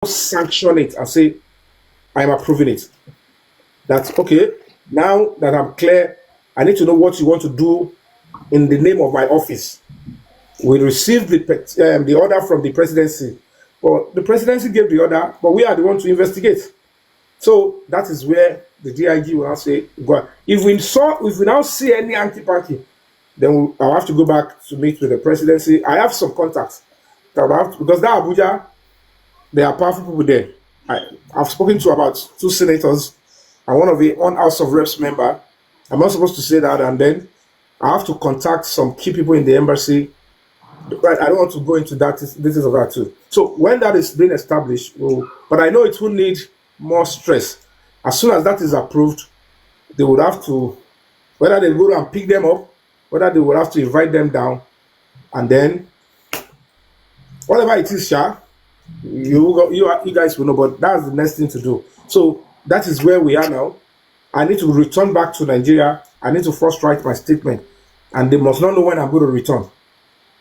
sanction it and say, I'm approving it. That's okay. Now that I'm clear, I need to know what you want to do in the name of my office. We received the order from the presidency. But the presidency gave the order, but we are the ones to investigate. So that is where the DIG will now say, go. If we now see any anti-party, then I'll have to go back to meet with the presidency. I have some contacts because that Abuja, there are powerful people there. I've spoken to about 2 senators and one House of Reps member. I'm not supposed to say that, and then I have to contact some key people in the embassy. Right, I don't want to go into that. This is of that too. So when that is being established, but I know it will need more stress. As soon as that is approved, they would have to, whether they go and pick them up, whether they will have to invite them down, and then whatever it is, you guys will know. But that's the next thing to do. So that is where we are now. I need to return back to Nigeria. I need to first write my statement, and they must not know when I'm going to return.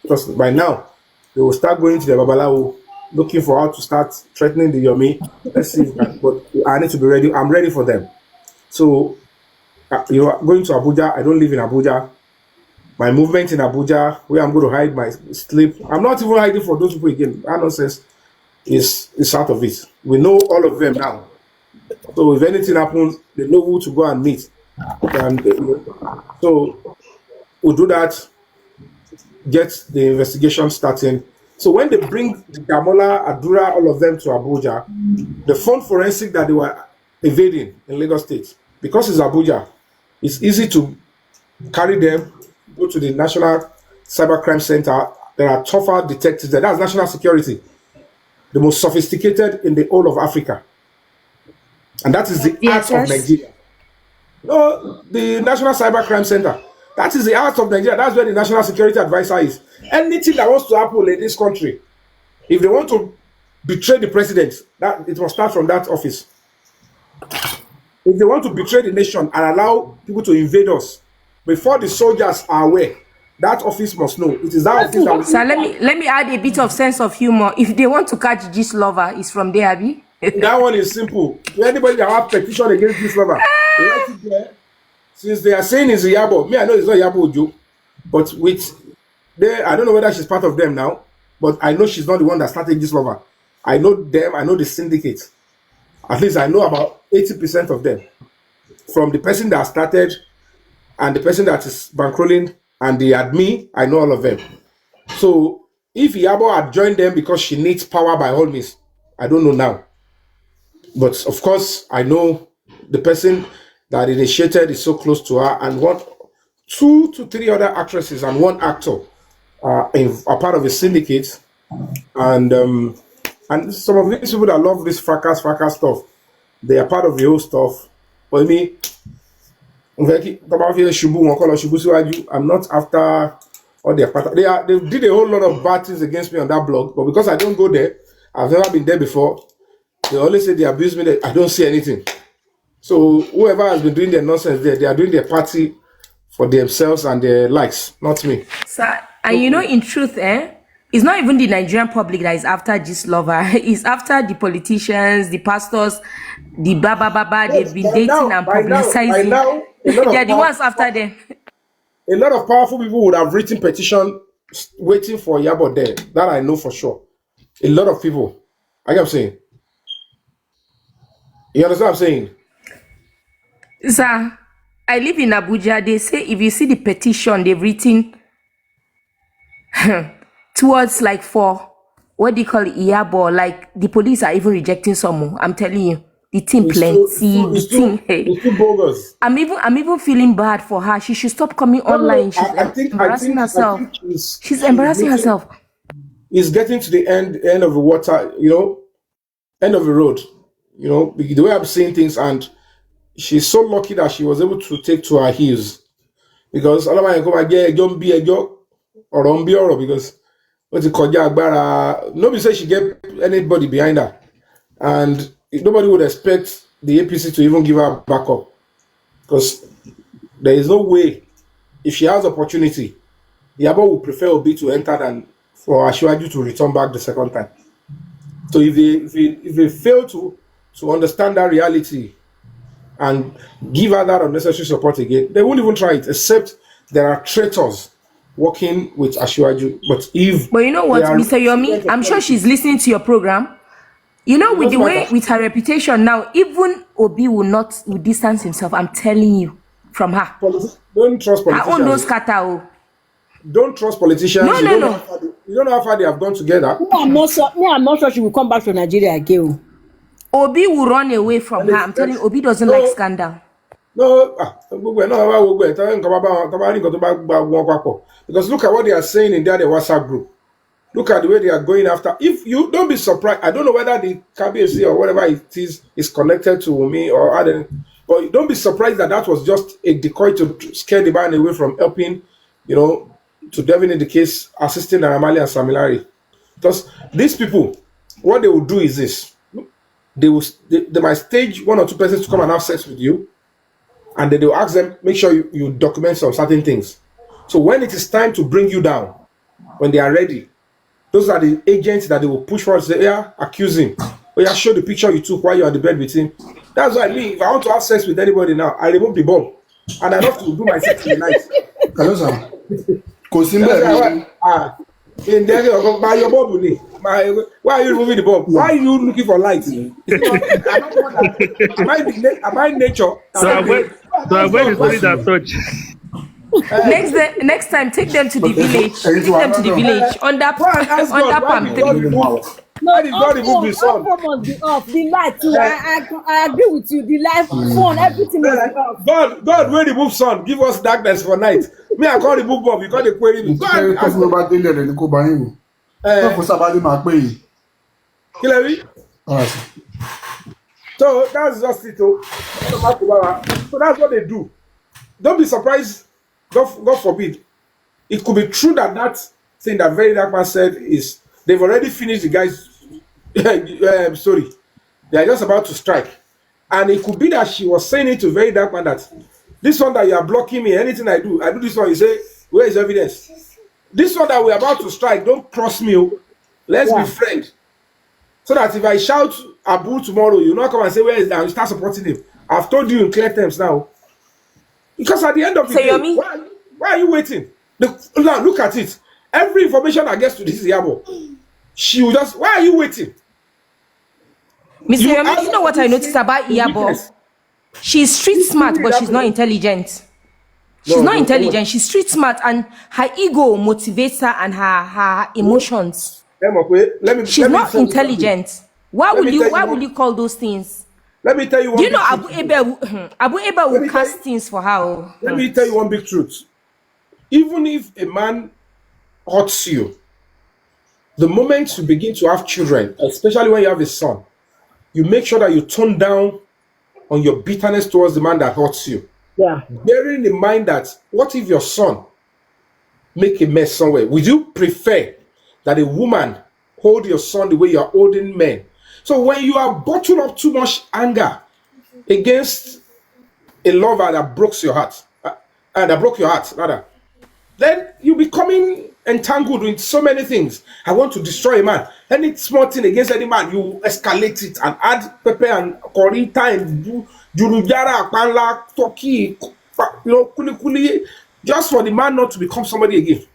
Because by now, they will start going to the Babalawo, looking for how to start threatening the Yomi. Let's see. But I need to be ready. I'm ready for them. So, going to Abuja, I don't live in Abuja. My movement in Abuja, where I'm going to hide my sleep, I'm not even hiding for those people again. That nonsense is out of it. We know all of them now. So if anything happens, they know who to go and meet. And so we'll do that. Get the investigation starting. So when they bring Damola, Adura, all of them to Abuja, the phone forensic that they were evading in Lagos State, because it's Abuja, it's easy to carry them, go to the National Cybercrime Center. There are tougher detectives there. That's national security, the most sophisticated in the whole of Africa. And that is the art of Nigeria. No, the National Cybercrime Center. That is the heart of Nigeria. That's where the National Security Advisor is. Anything that wants to happen in this country, if they want to betray the president, that it must start from that office. If they want to betray the nation and allow people to invade us, before the soldiers are aware, that office must know. It is that office that will... So let me add a bit of sense of humor. If they want to catch this lover, it's from there, Abi. That one is simple. Anybody that have petition against this lover, they write it there. Since they are saying it's Yabo, me, I know it's not Yabo Ojo, but I don't know whether she's part of them now, but I know she's not the one that started this lover. I know them, I know the syndicate. At least I know about 80% of them. From the person that started and the person that is bankrolling and the admin, I know all of them. So if Yabo had joined them because she needs power by all means, I don't know now. But of course, I know the person that initiated is so close to her, and 2 to 3 other actresses and 1 actor are part of a syndicate, and some of these people that love this fracas stuff, they are part of the whole stuff. But me, I'm not after all their part. They did a whole lot of bad things against me on that blog, but because I don't go there, I've never been there before. They always say they abuse me. I don't see anything. So whoever has been doing their nonsense there, they are doing their party for themselves and their likes, not me. Sir, and you know, in truth, it's not even the Nigerian public that is after this lover. It's after the politicians, the pastors, the baba. Yes, they've been dating and publicizing. They're the ones after them. A lot of powerful people would have written petition waiting for Yabo there. That I know for sure. A lot of people. I am saying. You understand what I'm saying? Sir, I live in Abuja. They say if you see the petition they've written towards like for what do you call it, Iyabo, like the police are even rejecting someone. I'm telling you, the team plenty. It's too bogus. I'm even feeling bad for her. She should stop coming online. She's embarrassing herself. She's embarrassing herself. It's getting to the end of the water, end of the road. The way I'm seeing things, and she's so lucky that she was able to take to her heels, because because nobody said she get anybody behind her, and nobody would expect the APC to even give her backup, because there is no way, if she has opportunity, Yabo would prefer Obi to enter than for Ashwaju to return back the second time. So if they fail to understand that reality and give her that unnecessary support again, they won't even try it, except there are traitors working with Ashwaju. But you know they what, are Mr. Yomi, I'm sure she's listening to your program. You know, it with the doesn't way, matter. with her reputation now, even Obi will distance himself. I'm telling you, from her. Don't trust Her own don't politicians. scatter. Oh. Don't trust No, politicians. no, no. You don't know how far they have gone together. I'm not sure she will come back to Nigeria again. Obi will run away from her. I'm telling you, Obi doesn't like No, scandal. no, because look at what they are saying in their WhatsApp group. Look at the way they are going after. If you don't be surprised, I don't know whether the KBC or whatever it is connected to me or other, but don't be surprised that was just a decoy to scare the man away from helping, to delving in the case, assisting Naramali and Samilari. Because these people, what they will do is this: they might stage one or two persons to come and have sex with you, and then they will ask them, make sure you document some certain things. So when it is time to bring you down, when they are ready, those are the agents that they will push forward, say, yeah, accuse him. Oh, yeah, show the picture you took while you're on the bed with him. That's what I mean. If I want to have sex with anybody now, I remove the bulb. And I love to do my sex in the night. Hello, sir. In there, by your bulb, why are you removing the bulb? Why are you looking for light? Am I nature? So I'm going to study that touch. Next time, take them to the village. Take them to the village under palm tree. Why did God remove the sun? Must be off. The light too. I agree with you. The light, phone, everything must be off. God will remove sun. Give us darkness for night. Me, I can't remove bulb. You can't query me. So that's just it. So that's what they do. Don't be surprised. God forbid. It could be true that thing that very dark man said is they've already finished the guy's story. They are just about to strike. And it could be that she was saying it to very dark man that this one that you are blocking me, anything I do this one, you say, where is evidence? This one that we're about to strike, don't cross me. Let's be friends. So that if I shout Abu tomorrow, you not come and say, where is that? You start supporting him. I've told you in clear terms now. Because at the end of the day, why are you waiting? Look at it. Every information that gets to this Yabo, she will just, why are you waiting? Mr. Yomi, you know what I noticed about Iyabo? She's street smart, but she's not intelligent. She's not intelligent. She's street smart, and her ego motivates her and her emotions. She's not intelligent. Why will you call those things? Let me tell you one. Do you know Abu Eba will cast things for her? Let me tell you one big truth. Even if a man hurts you, the moment you begin to have children, especially when you have a son, you make sure that you tone down on your bitterness towards the man that hurts you. Yeah. Bearing in mind that what if your son make a mess somewhere? Would you prefer that a woman hold your son the way you are holding men? So when you are bottled up too much anger against a lover that broke your heart, rather, then you becoming entangled with so many things. I want to destroy a man. Any small thing against any man, you escalate it and add pepper and curry time, jurujara, panla, turkey, kuli kuli, just for the man not to become somebody again.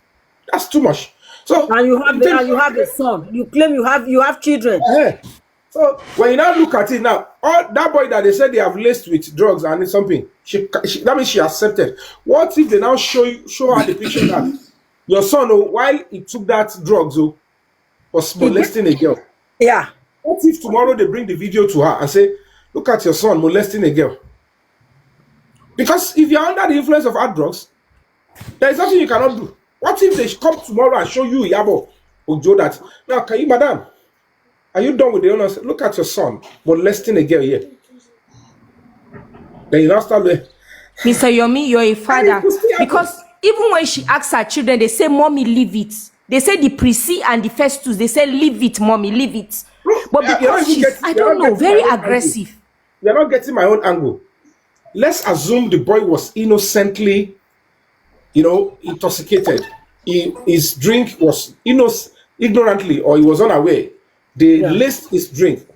That's too much. So and you have a son. You claim you have children. So when you now look at it now, all that boy that they said they have laced with drugs and something, that means she accepted. What if they now show her the picture that your son, while he took that drugs, was molesting a girl? Yeah. What if tomorrow they bring the video to her and say, look at your son molesting a girl? Because if you're under the influence of hard drugs, there is nothing you cannot do. What if they come tomorrow and show you Yabo Ojo that, now can you, madam, are you done with the honors? Look at your son molesting a girl here. Then you now start with Mr. Yomi, you're a father. Because even when she asks her children, they say, Mommy, leave it. They say the pre-C and the first two, they say, leave it, Mommy, leave it. But because she's, I don't know, very aggressive. You're not getting my own angle. Let's assume the boy was innocently, intoxicated. His drink was ignorantly, or he was unaware, They laced his drink,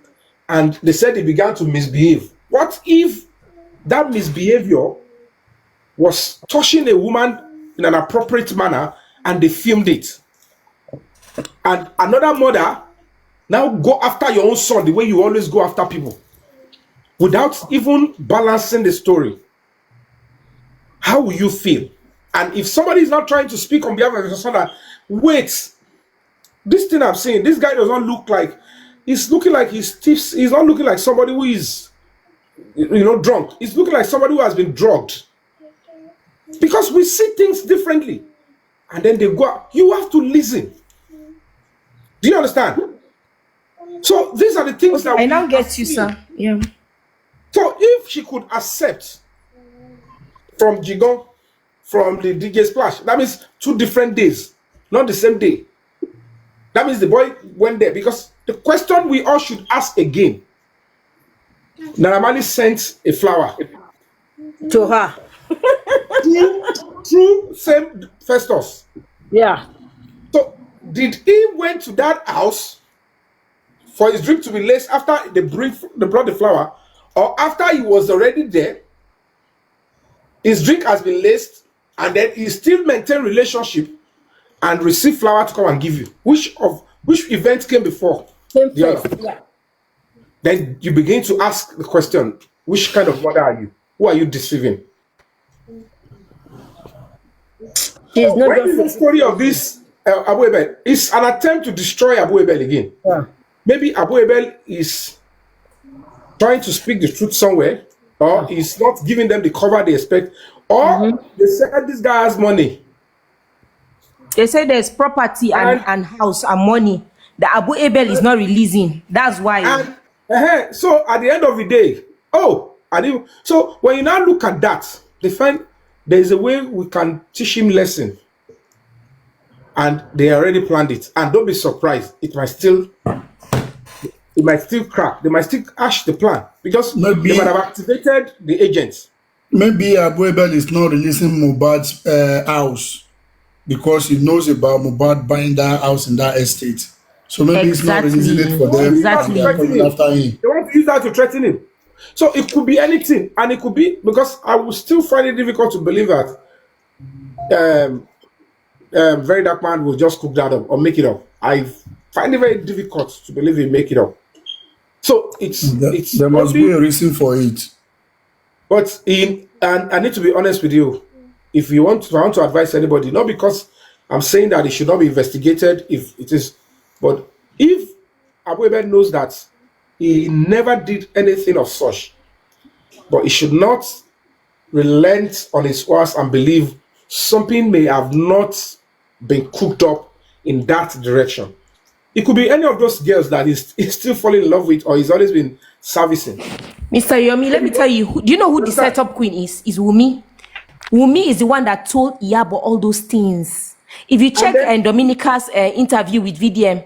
and they said he began to misbehave. What if that misbehavior was touching a woman in an appropriate manner, and they filmed it? And another mother now go after your own son the way you always go after people, without even balancing the story. How will you feel? And if somebody is not trying to speak on behalf of your son, that wait, this thing I'm saying, this guy does not look like, he's looking like he's not looking like somebody who is, drunk. He's looking like somebody who has been drugged. Because we see things differently. And then they go out. You have to listen. Do you understand? So these are the things that I now get you, sir. Yeah. So if she could accept from Jigon, from the DJ Splash, that means 2 different days, not the same day. That means the boy went there, because the question we all should ask again, Naramali sent a flower To her. through same Festus. Yeah. So did he went to that house for his drink to be laced after they brought the flower, or after he was already there, his drink has been laced, and then he still maintain relationship and receive flower to come and give you? Which event came before Same the place. other? Yeah. Then you begin to ask the question, which kind of mother are you? Who are you deceiving? She's not When is the story of this Abu Ebel? It's an attempt to destroy Abu Ebel again. Yeah. Maybe Abu Ebel is trying to speak the truth somewhere, or he's not giving them the cover they expect, or they said this guy has money. They say there's property and house and money that Abu Ebel is not releasing. That's why. And so at the end of the day, so when you now look at that, they find there is a way we can teach him lesson, and they already planned it. And don't be surprised, it might still crack. They might still ash the plan, because Maybe- they might have activated the agents. Maybe Abu Ebel is not releasing Mohbad's house because he knows about Mohbad buying that house in that estate. So maybe he's not releasing it for them. Exactly. And they're coming after him. They want to use that to threaten him. So it could be anything, and it could be, because I will still find it difficult to believe that Very Dark Man will just cook that up or make it up. I find it very difficult to believe he'll make it up. So There must be a reason for it. But and I need to be honest with you. If I want to advise anybody, not because I'm saying that it should not be investigated, if it is, but if Abu Ebel knows that he never did anything of such, but he should not relent on his words and believe something may have not been cooked up in that direction. It could be any of those girls that he's still falling in love with, or he's always been servicing. Mr. Yomi, let me tell you, do you know who the setup queen is? Is Wumi. Wumi is the one that told Iyabo all those things. If you check Dominica's interview with VDM,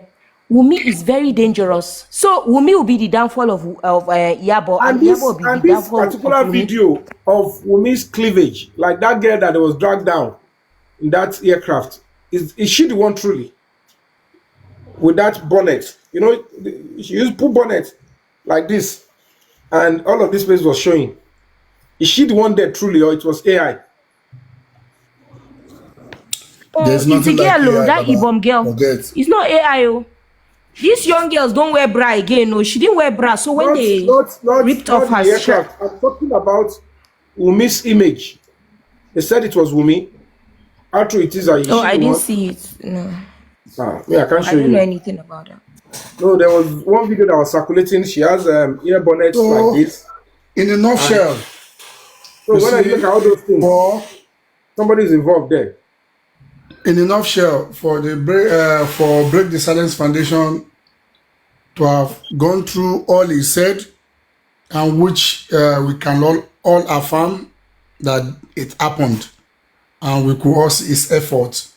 Wumi is very dangerous. So Wumi will be the downfall of Iyabo, and Iyabo will be the this downfall particular of Wumi. video of Wumi's cleavage, like that girl that was dragged down in that aircraft, is she the one truly? With that bonnet, she used put bonnet like this, and all of this place was showing. Is she the one there truly, or it was AI? There's It's a nothing like girl, AI, that Baba. Ibom girl. Forget. It's not AI. These young girls don't wear bra again. No, she didn't wear bra. So when they ripped off her the shirt, aircraft. I'm talking about Wumi's image. They said it was Wumi. How true it is? oh, I didn't see it. No, I can't I show don't know you. anything about that. No, there was one video that was circulating. She has ear bonnets Oh. like this. In a nutshell, So You when I see, look at all those things, somebody's involved there. in a nutshell, for Break the Silence Foundation to have gone through all he said, and which we can all affirm that it happened, and we could all see his effort.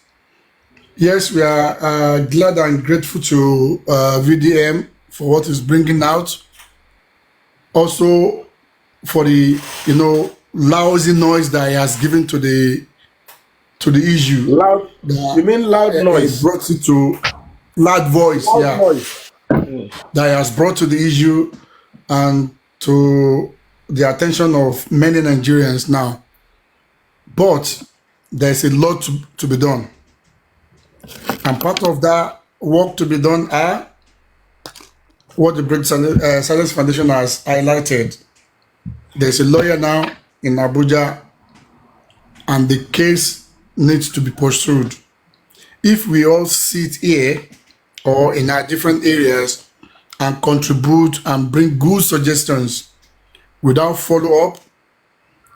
Yes, we are glad and grateful to VDM for what he's bringing out. Also, for the lousy noise that he has given to the issue. Loud. You mean loud He noise? brought it to loud voice. Loud Yeah. noise. that he has brought to the issue and to the attention of many Nigerians now. But there's a lot to be done. And part of that work to be done are what the Silence Foundation has highlighted. There's a lawyer now in Abuja, and the case needs to be pursued. If we all sit here or in our different areas and contribute and bring good suggestions without follow-up,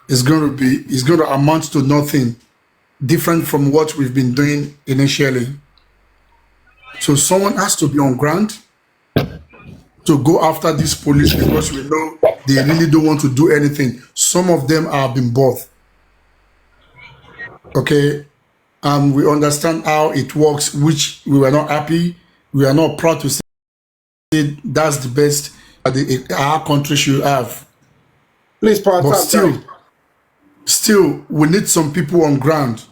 it's going to amount to nothing different from what we've been doing initially. So someone has to be on ground to go after these police, because we know they really don't want to do anything. Some of them have been both. Okay, we understand how it works, which we were not happy. We are not proud to say that's the best our country should have. Please, part But still, we need some people on ground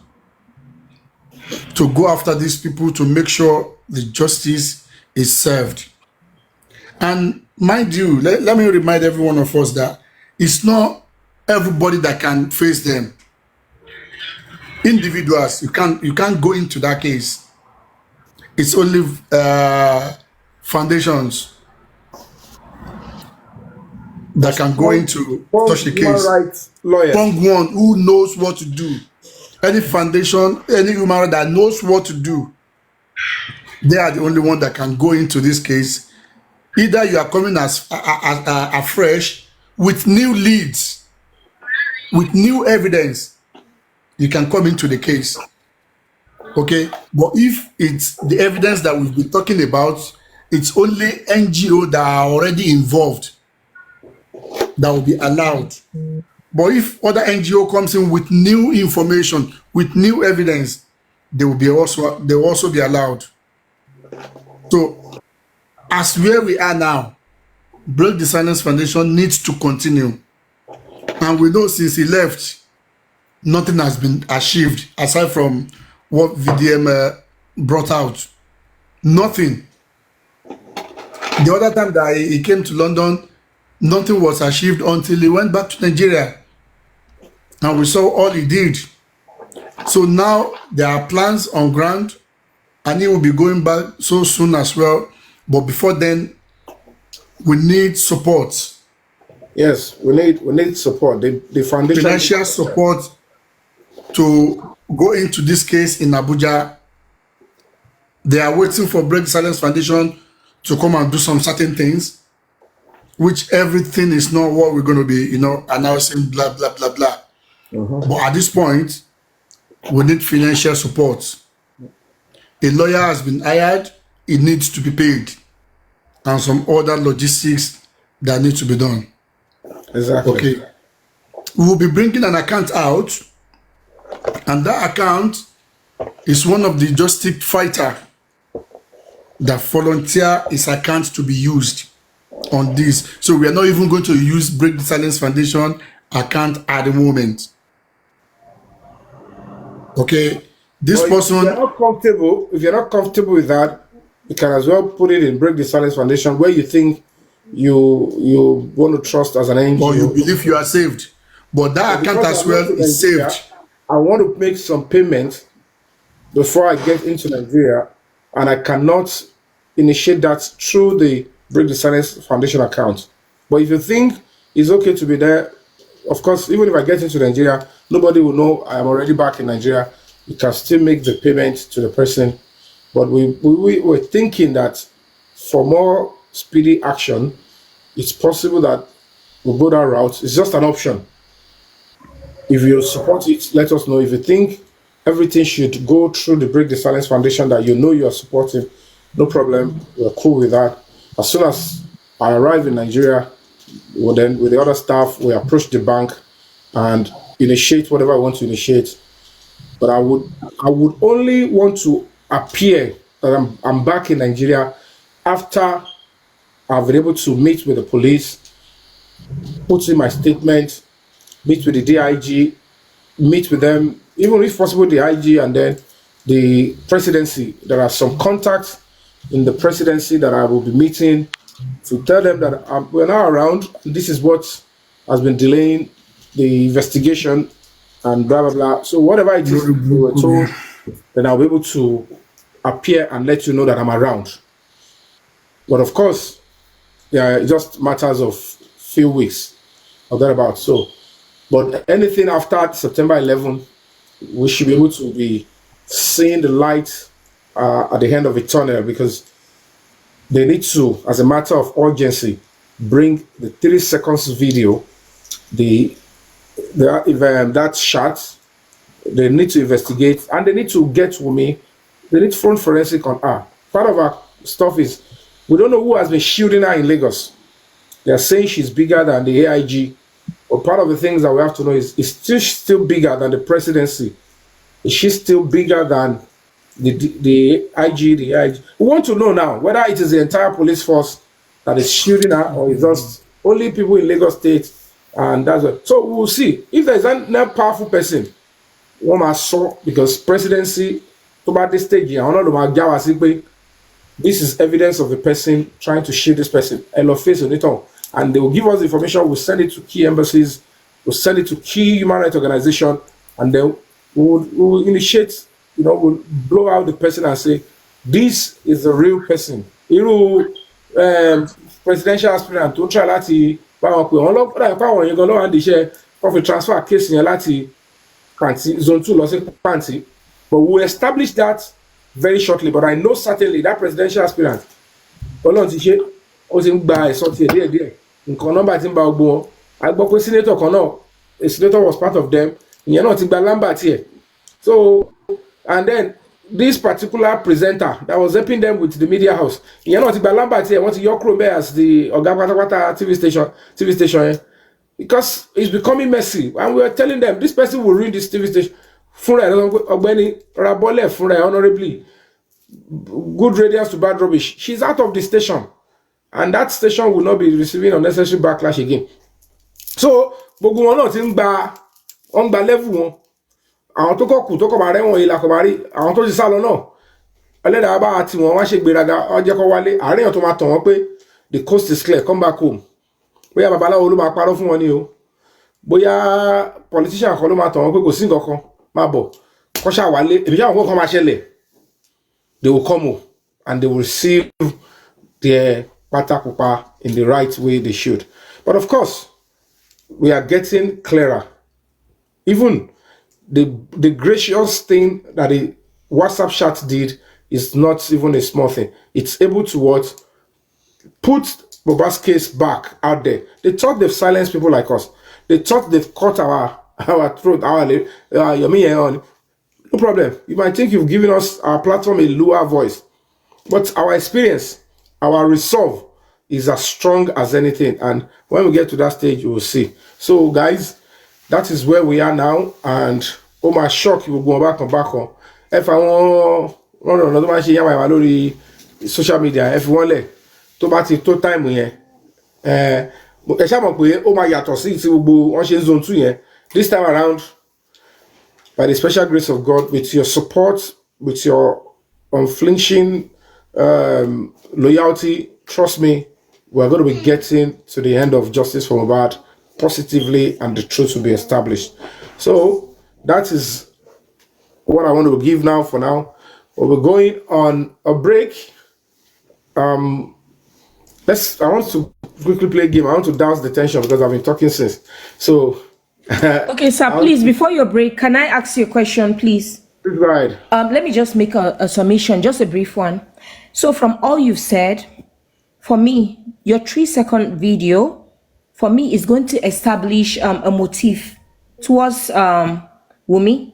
to go after these people to make sure the justice is served. And mind you, let me remind every one of us that it's not everybody that can face them. Individuals, you can't go into that case. It's only foundations that can go into such a case. Rights lawyer. Strong one who knows what to do. Any foundation, any human right that knows what to do, they are the only one that can go into this case. Either you are coming as afresh with new leads, with new evidence, you can come into the case. Okay, but if it's the evidence that we've been talking about, it's only NGO that are already involved that will be allowed. But if other NGO comes in with new information, with new evidence, they will also be allowed. So as where we are now, Break the Silence Foundation needs to continue. And we know since he left, nothing has been achieved aside from what VDM brought out. Nothing. The other time that he came to London, nothing was achieved until he went back to Nigeria. And we saw all he did. So now there are plans on ground, and he will be going back so soon as well. But before then, we need support. Yes, we need support. The foundation, financial support to go into this case in Abuja. They are waiting for Break the Silence Foundation to come and do some certain things, which everything is not what we're going to be, announcing, blah, blah, blah, blah. But at this point, we need financial support. A lawyer has been hired, it needs to be paid, and some other logistics that need to be done. Exactly. Okay. We will be bringing an account out, and that account is one of the justice fighter that volunteer his account to be used on this. So we are not even going to use Break the Silence Foundation account at the moment. Okay. This person. If you're not comfortable with that, you can as well put it in Break the Silence Foundation, where you think you want to trust as an NGO. Or you believe you are saved. But that account as well is saved. I want to make some payment before I get into Nigeria, and I cannot initiate that through the Break the Silence Foundation account. But if you think it's okay to be there, of course, even if I get into Nigeria, nobody will know I am already back in Nigeria. You can still make the payment to the person. But we were thinking that for more speedy action, it's possible that we'll go that route. It's just an option. If you support it, let us know. If you think everything should go through the Break the Silence Foundation that you are supporting, no problem. We're cool with that. As soon as I arrive in Nigeria, then with the other staff, we approach the bank and initiate whatever I want to initiate. But I would only want to appear that I'm back in Nigeria after I've been able to meet with the police, put in my statement, meet with the DIG, meet with them, even if possible the IG and then the presidency. There are some contacts in the presidency that I will be meeting to tell them that we're now around. This is what has been delaying the investigation and blah blah blah. So whatever it is we were told, then I'll be able to appear and let you know that I'm around. But of course, yeah, it just matters of few weeks or thereabout. So, but anything after September 11, we should be able to be seeing the light at the end of the tunnel, because they need to, as a matter of urgency, bring the 3 seconds video, that shot. They need to investigate, and they need to get Wumi. They need front forensic on her. Part of our stuff is we don't know who has been shielding her in Lagos. They are saying she's bigger than the AIG. But part of the things that we have to know is still bigger than the presidency? Is she still bigger than the IG, the AIG? We want to know now whether it is the entire police force that is shielding her, or is just only people in Lagos State, and that's what. So we will see. If there is a powerful person, one must saw, because presidency, about this stage, this is evidence of a person trying to shield this person. Face on it all. And they will give us the information. We'll send it to key embassies. We'll send it to key human rights organizations. And then we'll initiate, we'll blow out the person and say, this is the real person. Presidential aspirant to try láti báwọn pè wọ́n lọ́pọ̀ àwọn èèyàn gan lọ́wọ́ àǹdí iṣẹ́ wọ́n fi transfer case yẹn láti Panti, zone 2 lọ sí Panti. But we'll establish that very shortly. But I know certainly that presidential aspirant, Ọlọ́run ti ṣe, ó ti ń gba ẹ̀sọ́ tiẹ̀ díẹ̀díẹ̀. Nǹkan nọ́mbà ti ń ba ogbó wọn. A gbọ́ pé senator kan náà, a senator was part of them. Ìyẹn náà ti gba lámbà tiẹ̀. So, and then this particular presenter that was helping them with the media house, ìyẹn náà ti gba lámbà tiẹ̀, wọ́n ti yọ kúrò bẹ́ẹ̀ as the ọ̀gá pátápátá TV station yẹn. Because it's becoming messy, and we were telling them this person will ruin this TV station. Funra Ogbeni Rabole Funra honorably, good radiance to bad rubbish. She's out of the station, and that station will not be receiving unnecessary backlash again. So, gbogbo wọn náà ti ń gba level wọn. Àwọn tó kọ̀ kù tó kọ̀ bá rẹ́ wọn ìlà kọ̀ bá rí, àwọn tó ti sá lọ náà. Ẹlẹ́dàá bá àti wọn wá ṣe gbéraga, ọjọ́ kọ́ wálé, àárín èèyàn tó máa tàn wọ́n pé the coast is clear, come back home. Bóyá babaláwo ló máa parọ́ fún wọn ni o, bóyá politician kan ló máa tàn wọ́n pé kò sí nǹkan kan máa bọ̀ kọ́ ṣáà wálé, èmi ṣáà wọ́n kan máa ṣẹlẹ̀. They will come home and they will receive their patakupa in the right way they should. But of course, we are getting clearer. Even the gracious thing that the WhatsApp chat did is not even a small thing. It's able to what? Put Boba's case back out there. They thought they've silenced people like us. They thought they've cut our throat, our Yomi. No problem. You might think you've given us our platform a lower voice, but our experience, our resolve is as strong as anything. And when we get to that stage, you will see. So, guys, that is where we are now. And oh my shock, you will go back on. If I want another man, social media, if you want tó bá ti tó time yẹn ẹ ṣá mọ̀ pé ó máa yàtọ̀ sí ti gbogbo wọ́n ṣe ń zone 2 yẹn. This time around, by the special grace of God, with your support, with your unflinching loyalty, trust me, we're going to be getting to the end of justice for Mohbad positively, and the truth will be established. So that is what I want to give now for now. But we're going on a break. I want to quickly play a game. I want to douse the tension because I've been talking since. So, okay, sir, please, before your break, can I ask you a question, please? Please go ahead. Let me just make a summation, just a brief one. So, from all you've said, for me, your 3-second video, for me, is going to establish a motive towards Wumi.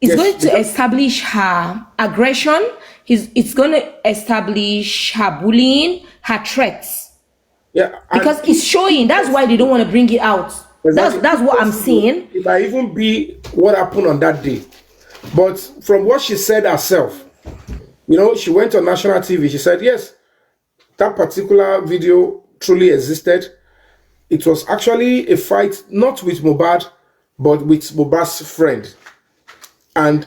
It's going to establish her aggression. It's going to establish her bullying, her threats. Yeah, because it's showing. That's why they don't want to bring it out. Exactly. That's what I'm saying. It might even be what happened on that day. But from what she said herself, she went on national TV. She said, yes, that particular video truly existed. It was actually a fight, not with Mohbad, but with Mohbad's friend. And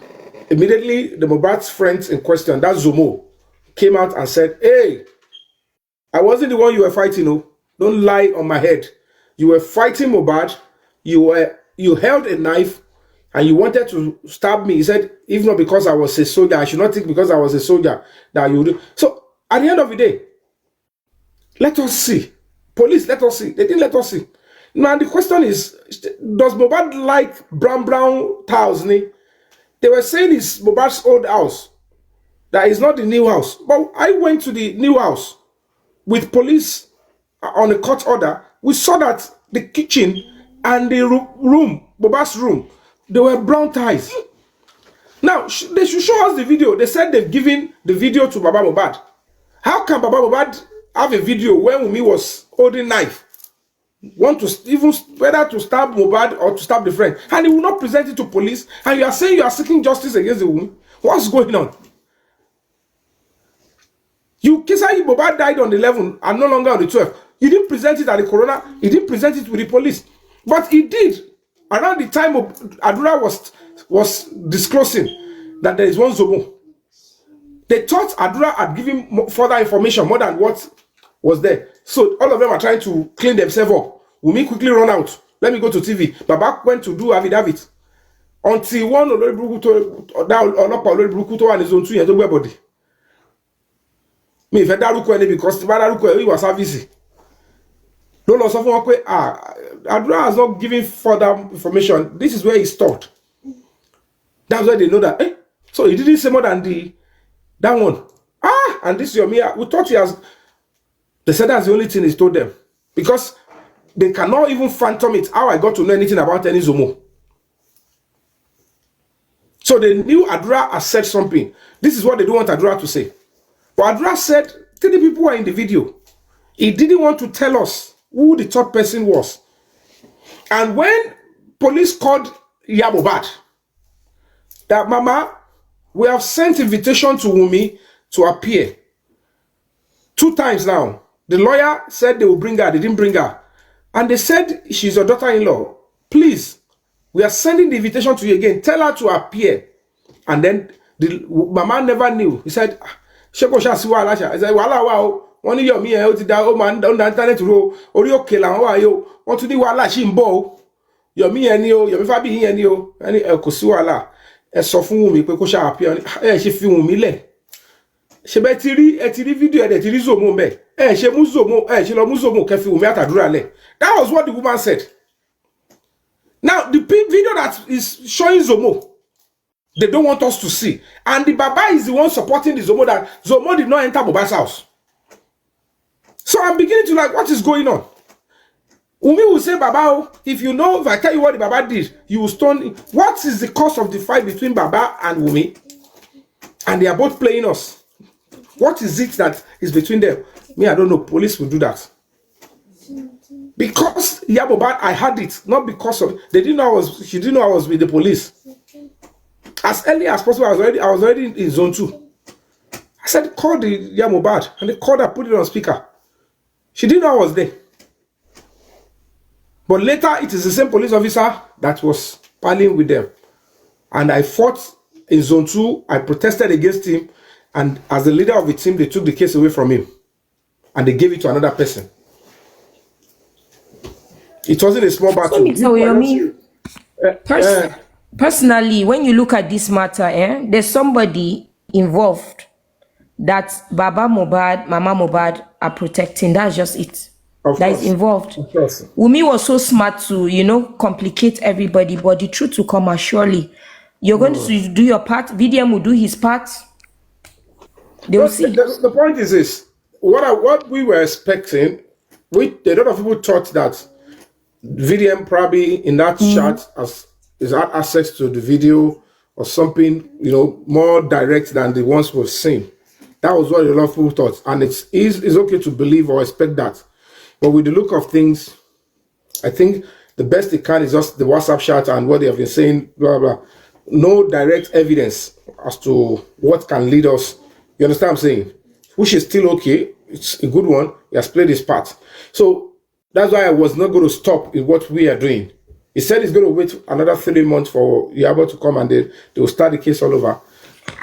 immediately, the Mohbad's friends in question, that's Zomo, came out and said, hey, I wasn't the one you were fighting, no. Don't lie on my head. You were fighting Mohbad. You held a knife and you wanted to stab me. He said, if not because I was a soldier, I should not think because I was a soldier that you would do. So at the end of the day, let us see. Police, let us see. They didn't let us see. Now the question is, does Mohbad like brown tiles? They were saying it's Mohbad's old house. That is not the new house. But I went to the new house with police on a court order. We saw that the kitchen and the room, Mohbad's room, they were brown tiles. Now, they should show us the video. They said they've given the video to Baba Mohbad. How can Baba Mohbad have a video when Wunmi was holding knife? Want to even whether to stab Mohbad or to stab the friend, and he will not present it to police, and you are saying you are seeking justice against the woman. What's going on? You Kisai Mohbad died on the 11th and no longer on the 12th. You didn't present it at the coroner, he didn't present it with the police. But he did around the time of Adura was disclosing that there is one Zomo. They thought Adura had given further information more than what was there. So all of them are trying to clean themselves up. Wunmi quickly run out. Let me go to TV. Baba went to do affidavit. Until one Olori Buruku to and his own 2 years old body. Me if I daruko any because the daruko he was service. Don't know someone Adura has not given further information. This is where he stopped. That's why they know that. So he didn't say more than that one. And this Yomi, we thought he has. They said that's the only thing he told them. Because they cannot even phantom it how I got to know anything about any Zomo. So they knew Adura has said something. This is what they don't want Adura to say. But Adura said 3 people were in the video. He didn't want to tell us who the third person was. And when police called Mohbad, that Mama, we have sent invitation to Wunmi to appear 2 times now. The lawyer said they will bring her. They didn't bring her. And they said she's your daughter-in-law. Please, we are sending the invitation to you again. Tell her to appear. And then the Mama never knew. He said, Sheko Sha si wala sha. He said, wala wa o. Wọ́n ní Yomi ẹ̀ ó ti da ó máa ń da internet ro. Orí òkè làwọn wà yo. Wọ́n tún ní wàhálà ṣì ń bọ̀ o. Yomi ẹ̀ ni o. Yomi fabiyi ẹ̀ ni o. Ẹni ẹ̀ kò sí wàhálà. Ẹ sọ fún Wunmi pé kó ṣá appear. Ẹ ṣe fi Wunmi lẹ̀. Ṣé bẹ́ẹ̀ ti rí video ẹ̀ dẹ̀ ti rí Zomo ńbẹ̀. Ṣe mú Zomo ṣe lọ mú Zomo kẹ́ fi Wunmi àtàdúrà lẹ̀. That was what the woman said. Now, the video that is showing Zomo, they don't want us to see. And the Baba is the one supporting the Zomo that Zomo did not enter Mohbad's house. So I'm beginning to like, what is going on? Wunmi will say, Baba, if you know, if I tell you what the Baba did, you will stone. What is the cause of the fight between Baba and Wunmi? And they are both playing us. What is it that is between them? Me, I don't know. Police will do that. Because Mohbad, I had it, not because of they didn't know she didn't know I was with the police. As early as possible, I was already in zone 2. I said, call the Mohbad, and they called her, put it on speaker. She didn't know I was there. But later, it is the same police officer that was parleying with them. And I fought in zone 2. I protested against him. And as the leader of the team, they took the case away from him. And they gave it to another person. It wasn't a small battle. So Yomi, personally, when you look at this matter, there's somebody involved that Baba Mohbad, Mama Mohbad are protecting. That's just it. That is involved. Wunmi was so smart to, complicate everybody, but the truth will come out surely. You're going to do your part. VDM will do his part. They will see. The point is this: what we were expecting, a lot of people thought that VDM probably in that chat has had access to the video or something, more direct than the ones we've seen. That was what a lot of people thought, and it's okay to believe or expect that. But with the look of things, I think the best it can is just the WhatsApp chat and what they have been saying, blah, blah. No direct evidence as to what can lead us. You understand what I'm saying? Which is still okay. It's a good one. He has played his part. So that's why I was not going to stop in what we are doing. He said he's going to wait another 3 months for Yabo to come and they will start the case all over.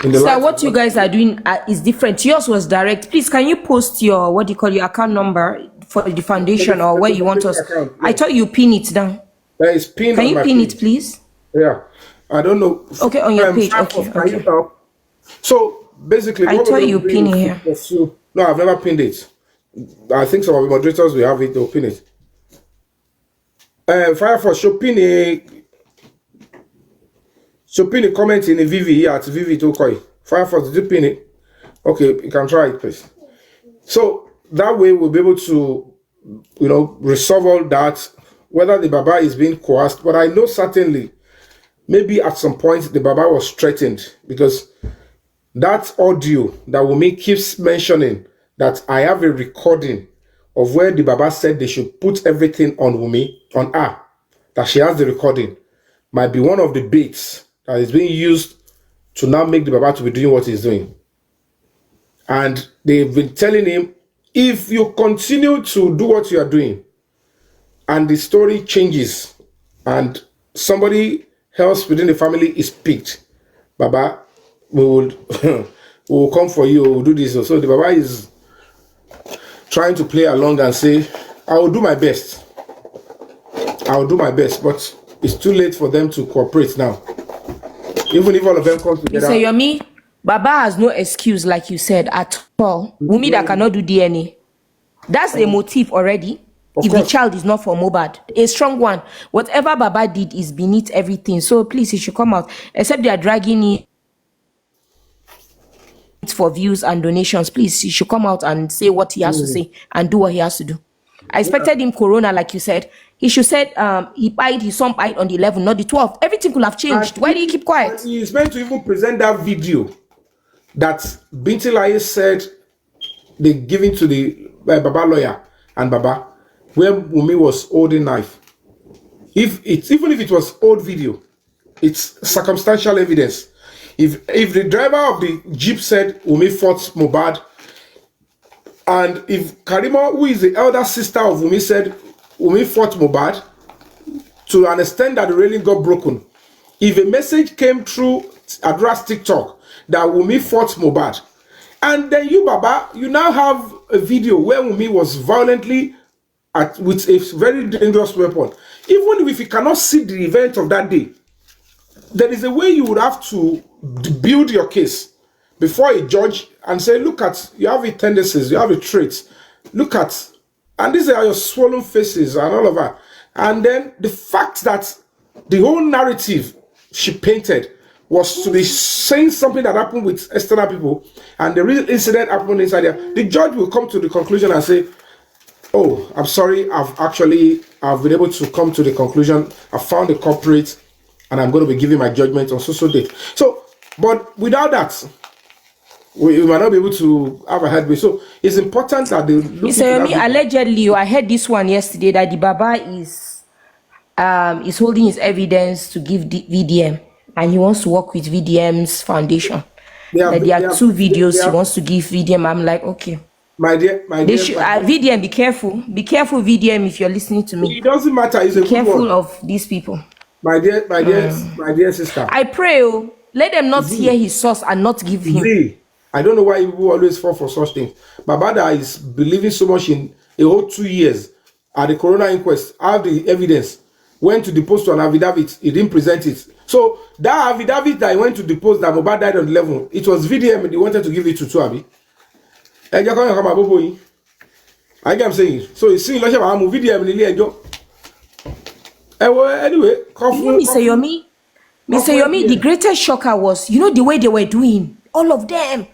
in the Sir, light of what you guys are doing is different. Yours was direct. Please, can you post your, what do you call, your account number for the foundation or where you want us? account, I yes. thought you pin it down. That is pinned Can on you my pin page. it, please? Yeah, I don't know. Okay, on your page. Firefox, Okay, can you okay. help? So basically, I what thought we're you going to pin do it is here. to pursue. No, I've never pinned it. I think some of the moderators will have it. They'll pin it. Firefox, should pin a comment in the VV at VV to Koi. Firefox, did you pin it? Okay, you can try it, please. So that way we'll be able to, resolve all that, whether the Baba is being coerced. But I know certainly, maybe at some point the Baba was threatened, because that audio that Wumi keeps mentioning, that I have a recording of where the Baba said they should put everything on Wumi, on her, that she has the recording, might be one of the baits that is being used to now make the Baba to be doing what he's doing. And they've been telling him, if you continue to do what you are doing and the story changes and somebody else within the family is picked, Baba, we will we will come for you, we will do this. So the Baba is trying to play along and say, I will do my best. I will do my best, but it's too late for them to cooperate now. Even if all of them come together. Mr. Yomi, Baba has no excuse, like you said, at all. Wumi that cannot do DNA. That's a motive already. Of If course. the child is not for Mohbad, a strong one. Whatever Baba did is beneath everything. So please, he should come out. Except they are dragging it for views and donations. Please, he should come out and say what he has to say and do what he has to do. I expected him corona, like you said. He should said his son died on the 11th, not the 12th. Everything could have changed. Why do you keep quiet? He is meant to even present that video that Binti Lai said they giving to the Baba lawyer and Baba, where Wumi was holding knife. Even if it was old video, it's circumstantial evidence. If the driver of the jeep said Wumi fought Mohbad, and if Karima, who is the elder sister of Wumi, said Wumi fought Mohbad, to an extent that the railing got broken, if a message came through Adra's TikTok that Wumi fought Mohbad, and then you, Baba, you now have a video where Wumi was violently with a very dangerous weapon. Even if you cannot see the event of that day, there is a way you would have to build your case before a judge and say, look at, you have the tendencies, you have the traits, look at, and these are your swollen faces and all of that. And then the fact that the whole narrative she painted was to be saying something that happened with external people, and the real incident happened inside there, the judge will come to the conclusion and say, oh, I'm sorry, I've been able to come to the conclusion, I found the culprit, and I'm going to be giving my judgment on so date. So, but without that, we might not be able to have a headway. So it's important that they look Mr. Yomi, allegedly, I heard this one yesterday that the Baba is holding his evidence to give the VDM, and he wants to work with VDM's foundation. There are two videos he wants to give VDM. I'm like, okay. My dear, VDM, be careful, VDM, if you're listening to me. It doesn't matter. It's be careful of these people. My dear sister. I pray, let them not hear his source and not give him. I don't know why people always fall for such things. Babada is believing so much in a whole 2 years at the corona inquest. I have the evidence. Went to depose to an affidavit. He didn't present it. So that affidavit that he went to depose that Mohbad died on the 11th, it was VDM and he wanted to give it to Tuabi. I get I'm saying. So you see, like I'm VDM anyway, Mr. Yomi, the greatest shocker was, the way they were doing. All of them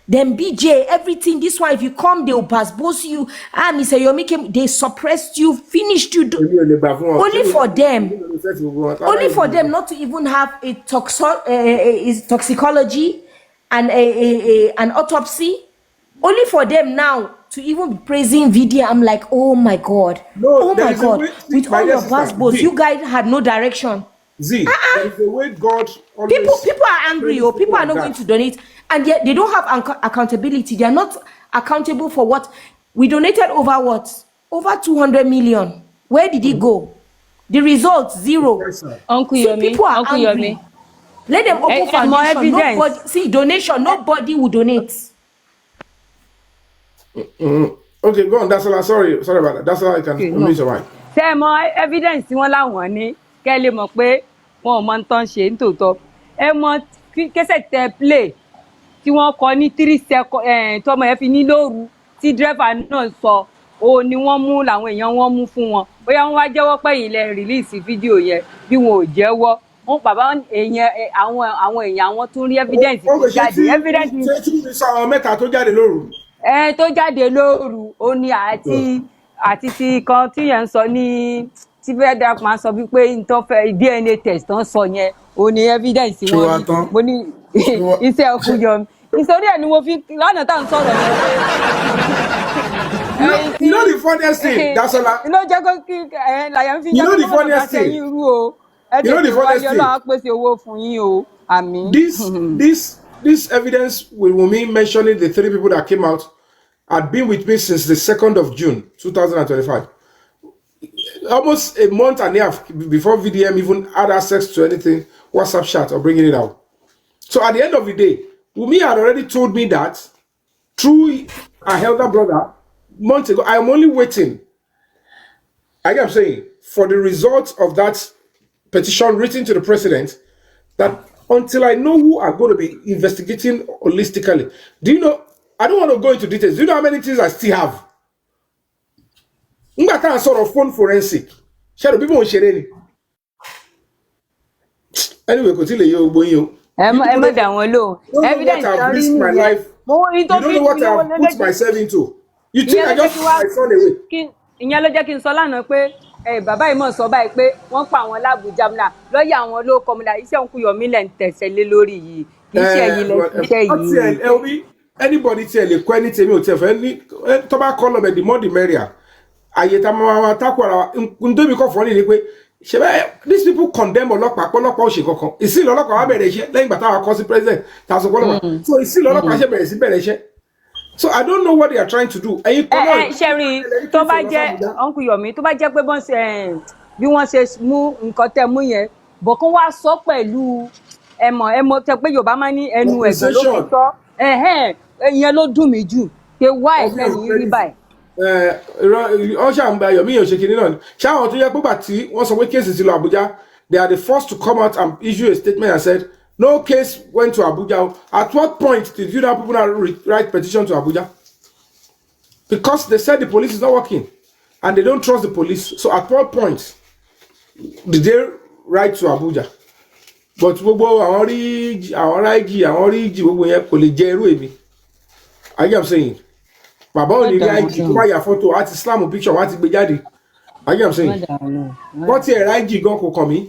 BJ, everything. This one, if you come, they will pass you. Mr. Yomi came, they suppressed you, finished you. Only for them not to even have a toxicology and an autopsy. Only for them now to even be praising video. I'm like, oh my God. Oh my God. With all your passports, you guys had no direction. There is a way God always... People are angry, people are not going to donate, and yet they don't have accountability. They are not accountable for what we donated. Over 200 million. Where did it go? The results, zero. Uncle Yomi, people are angry. Let them open more foundation. evidence. Nobody see donation. Nobody will donate. Okay, go on. That's all. Sorry about that. That's all I can meet your mind. Ṣé ẹ mọ evidence tí wọ́n láwọn ní kẹ́ lè mọ̀ pé wọn ò mọ ń tán ṣe nítòótọ́. Ẹ mọ kẹsẹ̀ tẹ play tí wọ́n kọ ní 3 seconds tọmọ yẹn fi ní lóru tí dírẹ́fà náà sọ òun ni wọ́n mú làwọn èèyàn wọn mú fún wọn. Bóyá wọ́n wá jẹ́wọ́ pé ilẹ̀ release fídíò yẹn bí wọn ò jẹ́wọ́. Wọ́n bàbá èèyàn àwọn èèyàn àwọn tún rí evidence tó jáde. Evidence ṣé tí sọ àwọn mẹ́ta tó jáde lóru. Tó jáde lóru ó ní àti ti kan tí yẹn ń sọ ní tí federal máa sọ wípé nǹkan fẹ́ DNA test tó ń sọ yẹn ó ní evidence wọn ní mo ní iṣẹ́ ọkùn Yomi nítorí ẹ̀ ni mo fi lánàá tá à ń sọ̀rọ̀ yẹn. You know the funniest thing, Dasola. ló jẹ́ kó kí làyà fi You know the funniest thing. yín rú o ẹ You know the tètè funniest wáyé thing. Ọlọ́run á pèsè owó fún yín o àmín. This evidence with me mentioning the 3 people that came out had been with me since the 2nd of June 2025. Almost a month and a half before VDM even had access to anything, WhatsApp chat or bringing it out. So at the end of the day, Wumi had already told me that through a elder brother months ago. I am only waiting, I am saying, for the results of that petition written to the president, that until I know who are going to be investigating holistically. Do you know, I don't want to go into details. Do you know how many things I still have? Nga kan sort of phone forensic. Shadow people won't share any. Anyway, continue yo boyo. Ẹ má dá wọn lò. Evidence I've risked my life. You don't know what I've put myself into. You think I just put my son away? Ìyẹn ló jẹ́ kí n sọ lánàá pé bàbá yìí mọ̀ sọ báyìí pé wọ́n pa àwọn l'Abuja múlá lọ́ọ̀yà àwọn ló kọ́ múlá iṣẹ́ òǹkú Yomi lẹ̀ ń tẹ̀sẹ̀ lé lórí yìí iṣẹ́ yìí lẹ̀ iṣẹ́ yìí. Anybody tell le kọ́ ẹni tèmi ò tẹ̀ fẹ́ ní tó bá kọ́ lọ́bẹ̀ the more the merrier. Àyè tá máa tako ara wa ndóbi kọ́ fọ́ ní ni pé ṣe bẹ́ẹ̀ these people condemn ọlọ́pàá pọ́lọ́pàá òṣè kankan ìsìn lọ́lọ́pàá wa bẹ̀rẹ̀ iṣẹ́ lẹ́yìn ìgbà táwa kọ́ sí president tàṣọ pọ́lọ́pàá so ìsìn lọ́lọ́pàá ṣe bẹ̀rẹ̀ iṣẹ́. So I don't know what they are trying to do. Ṣẹ́rí tó bá jẹ́ Uncle Yomi tó bá jẹ́ pé bí wọ́n ṣe mú nǹkan tẹ́ mú yẹn bọ̀ kó wá sọ pẹ̀lú ẹmọ tẹ pé Yorùbá máa ní ẹnu ẹ̀gbọ́n ló fi sọ ìyẹn ló dùn mí jù pé wá ẹ̀fẹ́ ní rí báyìí. Ọ̀ṣà ń gba Yomi yẹn ṣe kiri náà ni ṣáwọn tó yẹ pé gbà tí wọ́n sọ pé kéèsì ti lọ Abuja they are the first to come out and issue a statement and said no case went to Abuja. At what point did you know people now write petition to Abuja? Because they said the police is not working and they don't trust the police. So at what point did they write to Abuja? But gbogbo àwọn rí gbogbo yẹn kò lè jẹ irú èmi. I am saying bàbá ò ní rí IG tó bá yà fọ́tò àti Islam picture wá ti gbé jáde. I am saying wọ́n ti ẹ̀rọ IG gan kò kàn mí.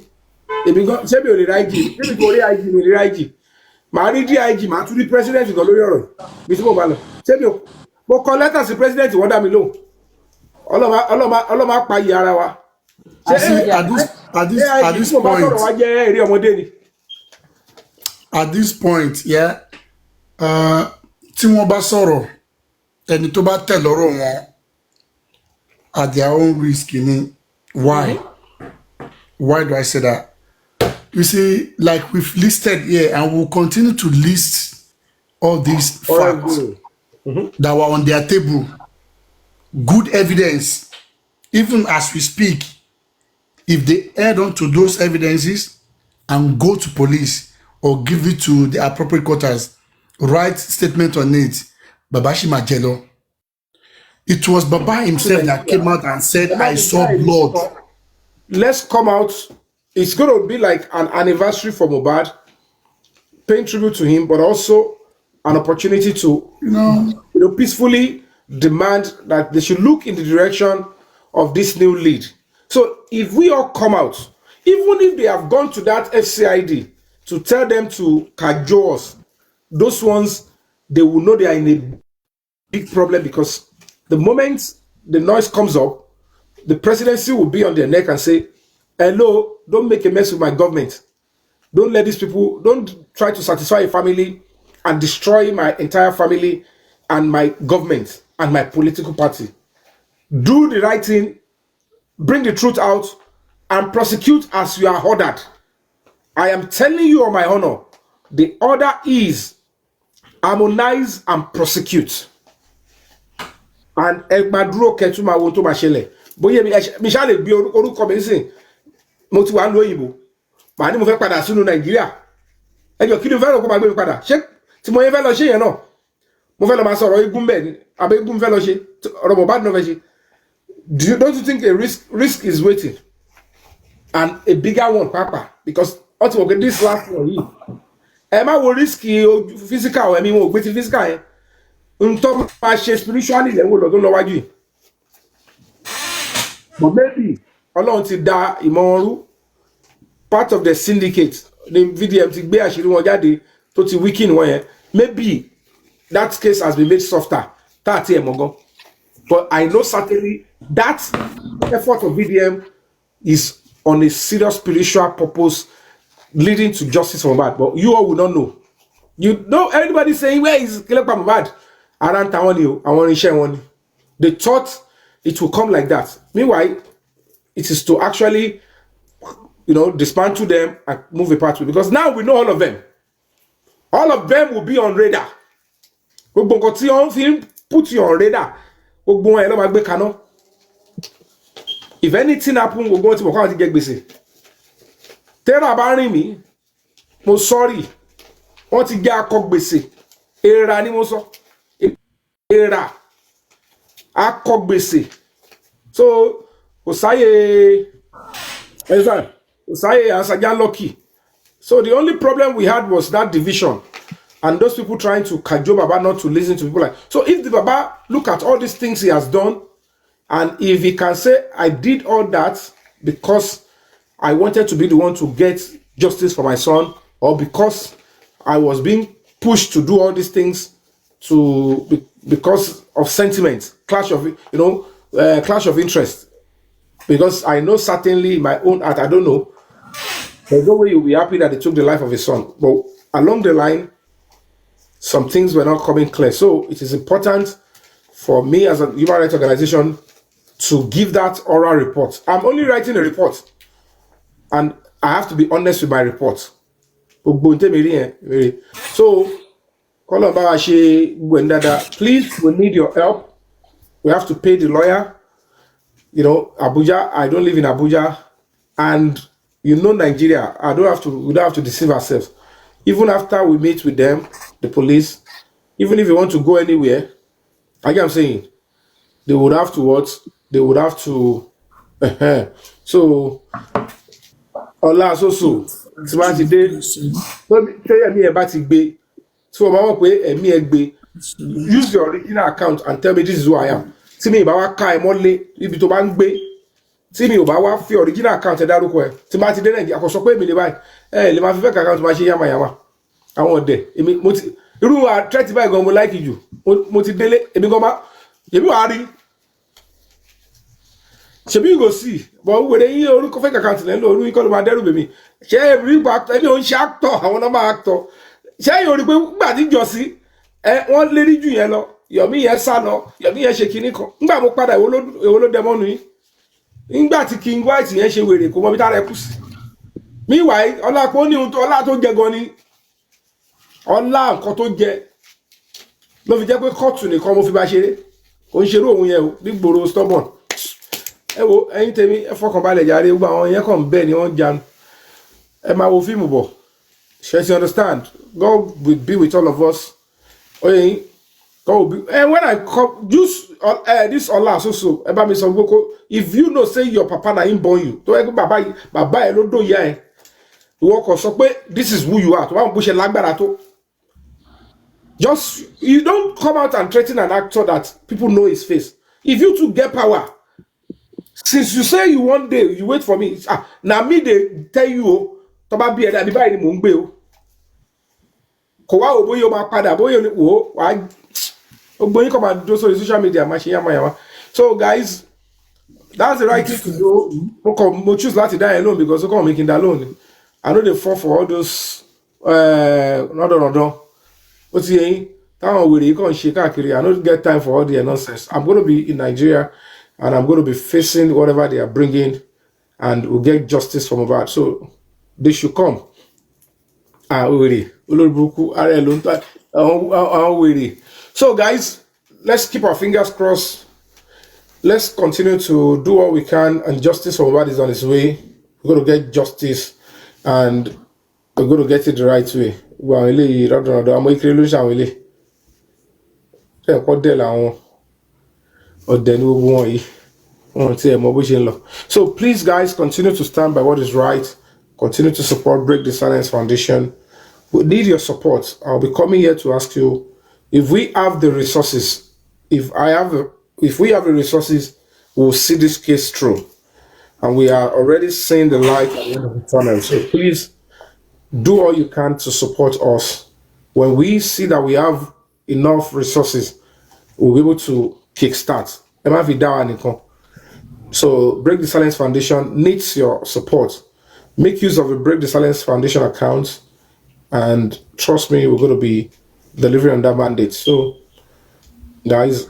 Èmi gan ṣé mi ò lè ra IG níbi tó rí IG mi lè ra IG màá rí DIG màá tún rí president gan lórí ọ̀rọ̀ bí tí mo bá lọ ṣé mi ò mo kọ lẹ́tà sí president wọ́n dá mi lóhùn ọlọ́mà pa iye ara wa. At this point, wá jẹ́ eré ọmọdé ni. At this point, yeah, tí wọ́n bá sọ̀rọ̀ ẹni tó bá tẹ̀ lọ́rọ̀ wọn at their own risk ni. Why? Why do I say that? You see, like we've listed here, and we'll continue to list all these facts that were on their table. Good evidence, even as we speak. If they add on to those evidences and go to police or give it to the appropriate quarters, write statement on it, Babashi Majelo. It was Baba himself that came out and said, I saw blood. Let's come out. It's going to be like an anniversary for Mohbad, paying tribute to him, but also an opportunity to, peacefully demand that they should look in the direction of this new lead. So if we all come out, even if they have gone to that FCID to tell them to cajole us, those ones, they will know they are in a big problem because the moment the noise comes up, the presidency will be on their neck and say, hello, don't make a mess with my government. Don't let these people, don't try to satisfy a family and destroy my entire family and my government and my political party. Do the right thing, bring the truth out, and prosecute as you are ordered. I am telling you on my honor, the order is harmonize and prosecute. And Egmaduro Ketuma won't to Machele. Boye Michelle be orúkọ mi nísìn. Mo ti wà ní òyìnbó. Màá ní mo fẹ́ padà sínú Nàìjíríà. Ẹjọ́ kí ni mo fẹ́ lọ kó máa gbé mi padà? Ṣé tí mo yẹn fẹ́ lọ ṣe yẹn náà? Mo fẹ́ lọ máa sọ̀rọ̀ igun bẹ́ẹ̀ ni. Àbẹ́ igun fẹ́ lọ ṣe. Ọ̀rọ̀ Mohbad náà fẹ́ ṣe. Don't you think a risk is waiting? And a bigger one, Papa, because ultimately this last one here. Ẹ má wo risk physical, I mean, wo gbé ti physical yẹn. Ntọ́ máa ṣe spiritually lẹ́wọ̀n lọ́dún lọ́wájú yìí. But maybe Ọlọ́run ti da ìmọ̀ ọrú. Part of the syndicate, the VDM ti gbé àṣírí wọn jáde tó ti weaken wọn yẹn. Maybe that case has been made softer. Tá àti ẹ̀ mọ̀ gan. But I know certainly that effort of VDM is on a serious spiritual purpose leading to justice for Mohbad. But you all will not know. You know, everybody saying, where is Kilepa Mohbad? Around town, I want to share one. They thought it will come like that. Meanwhile, it is to actually, dismantle them and move a pathway. Because now we know all of them. All of them will be on radar. Put you on radar. If anything happen, we're going to get busy. Tẹ́lá bá rìn mí, mo sorry. Wọ́n ti gé akọ gbèsè. Èèrà ni mo sọ. Èèrà. Akọ gbèsè. So, kò sáyé Asaja Lucky. So the only problem we had was that division. And those people trying to cajole Baba not to listen to people like. So if the Baba look at all these things he has done, and if he can say, I did all that because I wanted to be the one to get justice for my son, or because I was being pushed to do all these things because of sentiment, clash of interest. Because I know certainly in my own heart, I don't know, there's no way you'll be happy that they took the life of his son. But along the line, some things were not coming clear. So it is important for me as a human rights organization to give that oral report. I'm only writing a report, and I have to be honest with my report. So, please, we need your help. We have to pay the lawyer. Abuja, I don't live in Abuja, and Nigeria, we don't have to deceive ourselves. Even after we meet with them, the police, even if you want to go anywhere, like I'm saying, they would have to what? They would have to. So, Allah so smart today. Use your original account and tell me this is who I am. See me, Bawa Kai Mole, if you bang be. See me, Bawa fi original account and that Timati didn't get a socket me by. Le ma fi account ma ṣe yama. I want there. You are trying to buy go like you. Moti dele, emi go ma. Ebi wari. Ṣebí you go see, but we dey orúkọ fake account le lo orúkọ ló ma dẹ́rù be mi. Ṣé every back ẹni o ṣe actor, àwọn na ma actor. Ṣé you rí pé gba ti jọ sí wọ́n lè rí jù yẹn lọ. Yomi yẹn sá lọ, Yomi yẹn ṣe kíní kan. Nígbà mo padà èwo ló demonu yín. Nígbà tí King White yẹn ṣe wèrè kò mọ bí tá rẹ kù sí. Meanwhile, ọlá pé ó ní ohun tó ọlá tó jẹ gan ni. Ọlá nǹkan tó jẹ ló fi jẹ́ pé kóòtù nìkan mo fi bá ṣeré. Ó ń ṣerú òun yẹn o, nígboro stubborn. Ẹ̀yin tèmi ẹ fọkàn balẹ̀ jàre, gbogbo àwọn yẹn kàn bẹ́ẹ̀ ni wọ́n janu. Ẹ máa wo fíìmù bọ̀. Ṣé you understand? God will be with all of us. God will be. And when I come, use this Allah so eba mi sọ gboko. If you know say your papa na him born you, tó ẹ pé bàbá ẹ ló dó ìyá ẹ. Ìwọ kò sọ pé this is who you are. Tó bá ń bó ṣe lágbára tó. Just you don't come out and threaten an actor that people know his face. If you two get power, since you say you one day you wait for me, now me they tell you tó bá bí ẹ dàbí báyìí ni mò ń gbé o. Kò wá o bóyá o máa padà bóyá o wá ogboyin come and do social media máa ṣe yama. So guys, that's the right thing to do. Mo choose láti die alone because o come making that alone. I know they fall for all those no. What's he? Táwọn wèrè kàn ṣe káàkiri. I don't get time for all the nonsense. I'm going to be in Nigeria and I'm going to be facing whatever they are bringing, and we'll get justice from Mohbad. So they should come. wèrè olórí burúkú ara ẹ̀ ló ń tà àwọn wèrè. So guys, let's keep our fingers crossed. Let's continue to do what we can, and justice for Mohbad is on its way. We're going to get justice, and we're going to get it the right way. Well, really, I'm making illusion really. So please, guys, continue to stand by what is right. Continue to support Break the Silence Foundation. We need your support. I'll be coming here to ask you if we have the resources. If we have the resources, we'll see this case through, and we are already seeing the light at the end of the tunnel. So please do all you can to support us. When we see that we have enough resources, we'll be able to kickstart. So Break the Silence Foundation needs your support. Make use of the Break the Silence Foundation account, and trust me, we're going to be delivering on that mandate. So guys,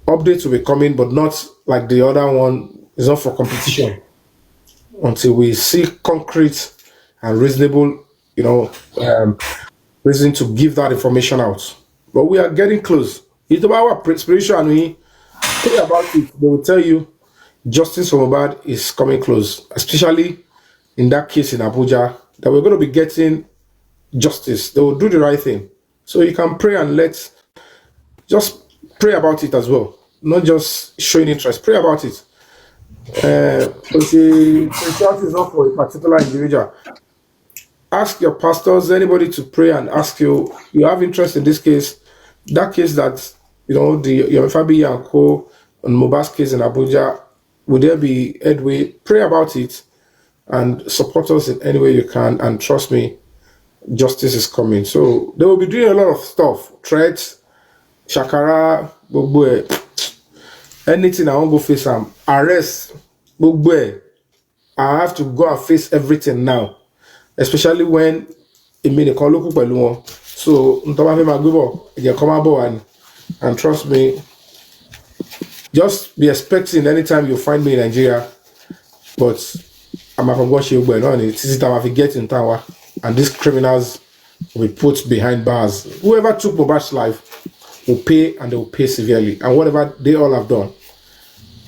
updates will be coming, but not like the other one. It's not for competition until we see concrete and reasonable, reason to give that information out. But we are getting close. It's about our spiritual and we pray about it. They will tell you justice for Mohbad is coming close, especially in that case in Abuja, that we're going to be getting justice. They will do the right thing. So you can pray and just pray about it as well. Not just showing interest. Pray about it. Spirituality is not for a particular individual. Ask your pastors, anybody to pray and ask you have interest in this case, that case that, the Yomi Fabiyi and Co. on Mohbad's case in Abuja, would there be headway? Pray about it and support us in any way you can. And trust me, justice is coming. So they will be doing a lot of stuff, threats, shakara, anything I won't go face them, arrest, I have to go and face everything now, especially when it mean a call local pẹ̀lú. So and trust me, just be expecting anytime you find me in Nigeria, but I'm from what you on it. This is time I get in tower, and these criminals will be put behind bars. Whoever took Mohbad's life will pay, and they will pay severely, and whatever they all have done.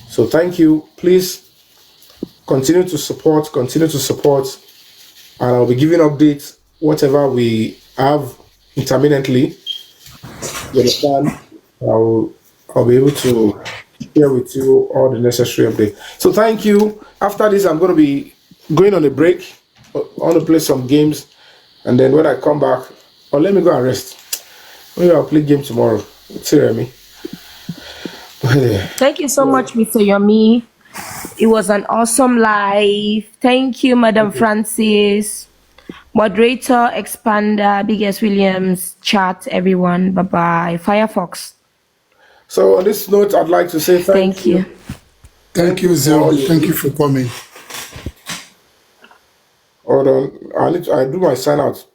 So thank you. Please continue to support, and I'll be giving updates whatever we have intermittently. You understand? I'll be able to share with you all the necessary updates. So thank you. After this, I'm going to be going on a break. I want to play some games, and then when I come back, or let me go and rest. Maybe I'll play game tomorrow. See me. Thank you so much, Mr. Yomi. It was an awesome live. Thank you, Madam Francis. Moderator, Expander, Biggest Williams, chat, everyone. Bye-bye. Firefox. So on this note, I'd like to say thank you. Thank you, Zil. Thank you for coming. Hold on. I do my sign out.